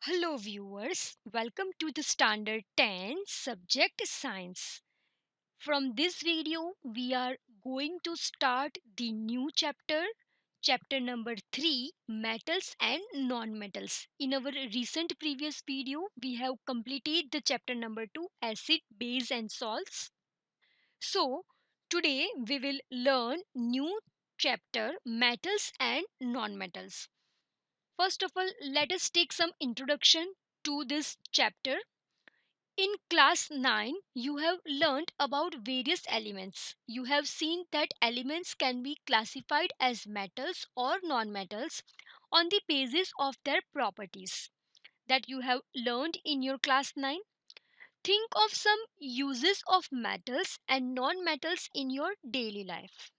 Hello viewers, welcome to the Standard 10 subject science. From this video, we are going to start the new chapter number 3, metals and non-metals. In our recent previous video, we have completed the chapter number 2, acid, base and salts. So, today we will learn new chapter, metals and non-metals. First of all, let us take some introduction to this chapter. In class 9, you have learned about various elements. You have seen that elements can be classified as metals or non-metals on the basis of their properties. That you have learned in your class 9. Think of some uses of metals and non-metals in your daily life.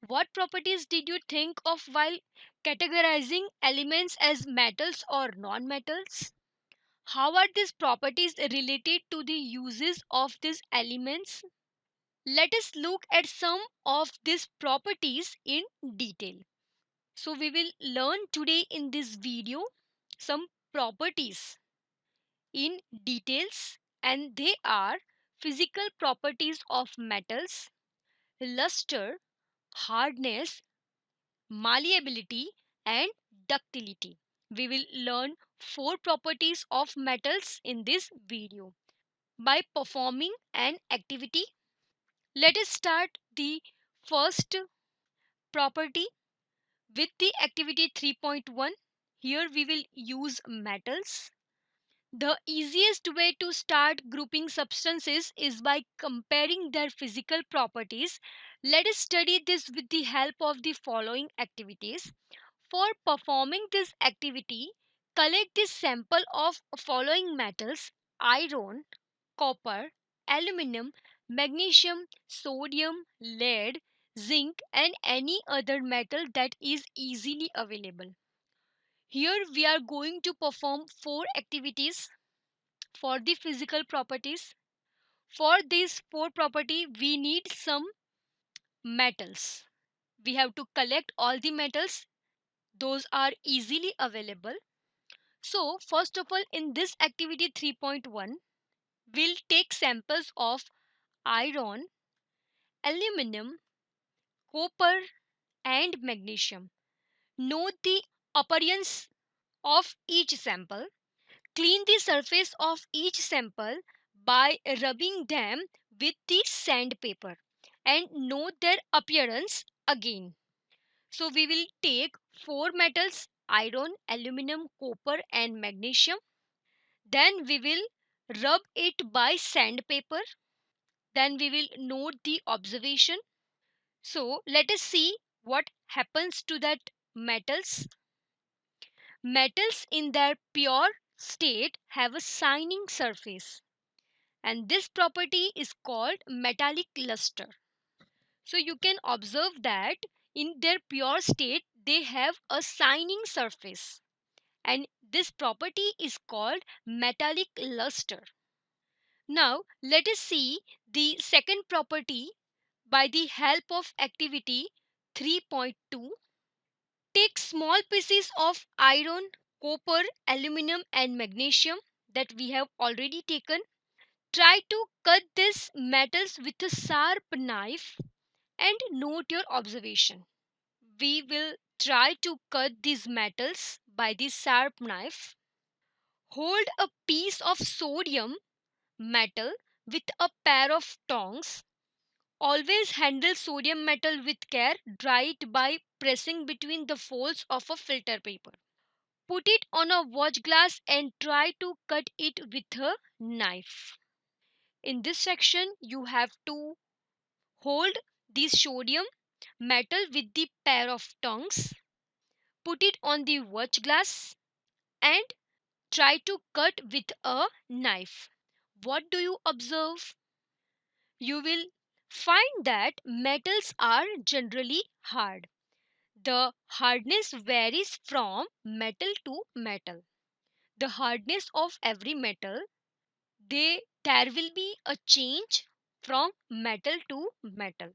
What properties did you think of while categorizing elements as metals or non-metals? How are these properties related to the uses of these elements? Let us look at some of these properties in detail. So we will learn today in this video some properties in details, and they are physical properties of metals, luster, hardness, malleability and ductility. We will learn four properties of metals in this video. By performing an activity, let us start the first property with the activity 3.1. Here we will use metals. The easiest way to start grouping substances is by comparing their physical properties. Let us study this with the help of the following activities. For performing this activity, collect the sample of following metals: iron, copper, aluminum, magnesium, sodium, lead, zinc, and any other metal that is easily available. Here we are going to perform four activities for the physical properties. For these four property, we need some metals. We have to collect all the metals. Those are easily available. So, first of all, in this activity 3.1, we'll take samples of iron, aluminum, copper, and magnesium. Note the appearance of each sample. Clean the surface of each sample by rubbing them with the sandpaper and note their appearance again. So we will take four metals: iron, aluminum, copper, and magnesium. Then we will rub it by sandpaper. Then we will note the observation. So let us see what happens to that metals. Metals in their pure state have a shining surface, and this property is called metallic luster. So you can observe that in their pure state they have a shining surface, and this property is called metallic luster. Now let us see the second property by the help of activity 3.2. Take small pieces of iron, copper, aluminum, and magnesium that we have already taken. Try to cut these metals with a sharp knife and note your observation. We will try to cut these metals by the sharp knife. Hold a piece of sodium metal with a pair of tongs. Always handle sodium metal with care. Dry it by pressing between the folds of a filter paper. Put it on a watch glass and try to cut it with a knife. In this section, you have to hold the sodium metal with the pair of tongs, put it on the watch glass, and try to cut with a knife. What do you observe? You will find that metals are generally hard. The hardness varies from metal to metal. The hardness of every metal, there will be a change from metal to metal.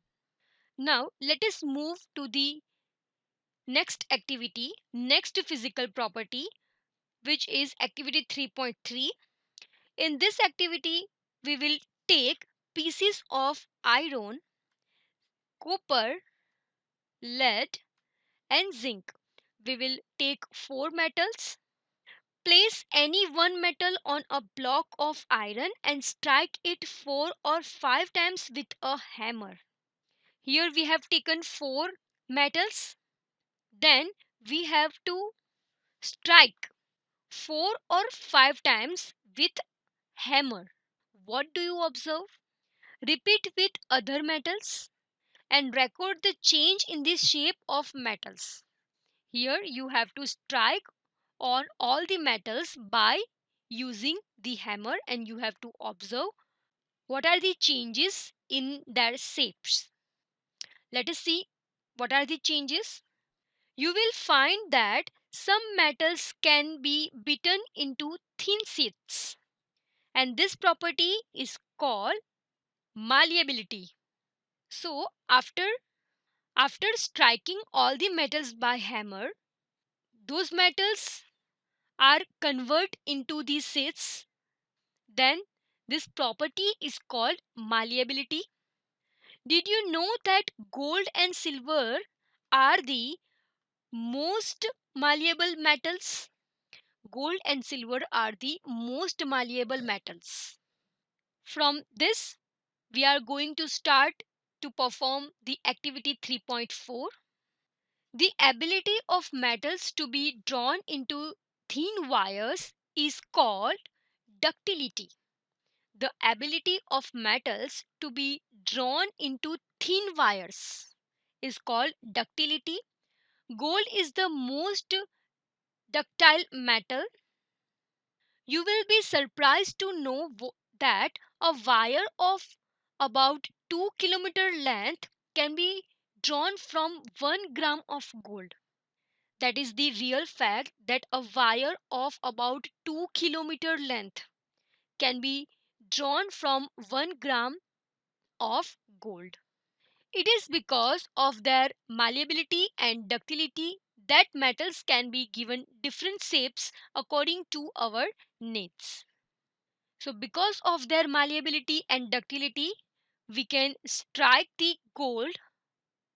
Now let us move to the next activity, next physical property which is activity 3.3. In this activity, we will take pieces of iron, copper, lead, and zinc. We will take four metals. Place any one metal on a block of iron and strike it 4 or 5 times with a hammer. Here we have taken four metals. Then we have to strike 4 or 5 times with hammer. What do you observe? Repeat with other metals and record the change in the shape of metals. Here you have to strike on all the metals by using the hammer and you have to observe what are the changes in their shapes. Let us see what are the changes. You will find that some metals can be beaten into thin sheets, and this property is called malleability. So after striking all the metals by hammer, those metals are converted into these sheets. Then this property is called malleability. Did you know that gold and silver are the most malleable metals? Gold and silver are the most malleable metals. From this, we are going to start to perform the activity 3.4. The ability of metals to be drawn into thin wires is called ductility. The ability of metals to be drawn into thin wires is called ductility. Gold is the most ductile metal. You will be surprised to know that a wire of about 2 kilometer length can be drawn from 1 gram of gold. That is the real fact that a wire of about 2 kilometer length can be drawn from 1 gram of gold. It is because of their malleability and ductility that metals can be given different shapes according to our needs. So, because of their malleability and ductility, we can strike the gold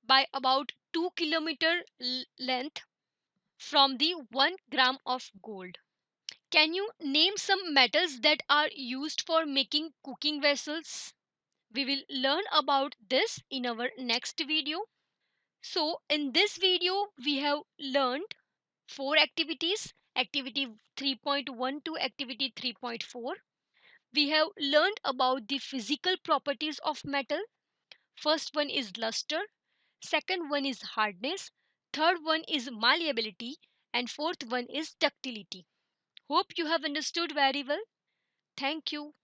by about 2 kilometer length from the 1 gram of gold. Can you name some metals that are used for making cooking vessels? We will learn about this in our next video. So, in this video, we have learned four activities, activity 3.1 to activity 3.4. We have learned about the physical properties of metal. First one is luster, second one is hardness, third one is malleability, and fourth one is ductility. Hope you have understood very well. Thank you.